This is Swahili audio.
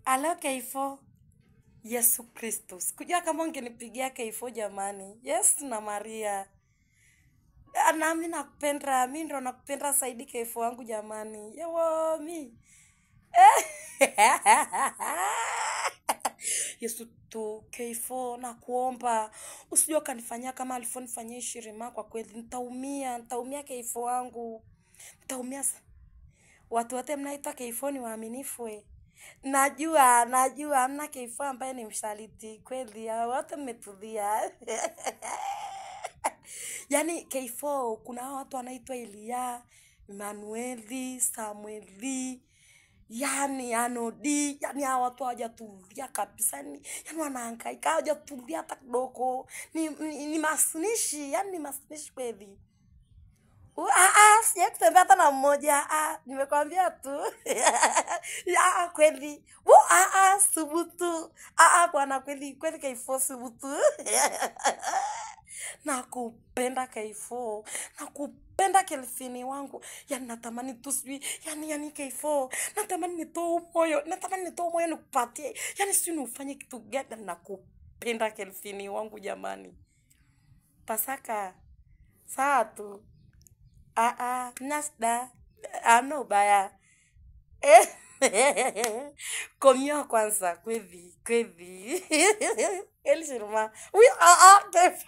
Alo Keifo. Yesu Kristo. Sikujua kama ungenipigia Keifo jamani. Yes na Maria. Nami nakupenda, mimi ndo nakupenda zaidi Keifo wangu jamani. Yewo mi. Yesu tu Keifo nakuomba. Usijua kanifanyia kama alifonifanyia Shirima kwa kweli. Nitaumia Keifo wangu. Nitaumia. Watu wote mnaita Keifo ni waaminifu we. Najua hamna Keifo ambaye ni msaliti kweli wote mmetulia. Yani Keifo kuna watu wanaitwa Elia, Emmanueli, Samueli, yani Anodi, yani hawa watu hawajatulia kabisa yani wanahangaika hawajatulia hata kidogo. Ni masinishi, yani ni masinishi kweli. Sija kutembea hata na mmoja. Nimekwambia tu. Kweli. Subutu. Bwana kweli Keifo subutu. Nakupenda Keifo. Nakupenda Kelvin wangu. Yani natamani tu sijui. Yani Keifo. Natamani nitoe moyo nikupatie. Yani sijui nifanye kitu gani. Nakupenda Kelvin wangu jamani. Pasaka. Sawa tu. Nasda. No baya. Komio kwanza kweli. Eli Shirima. Keifo.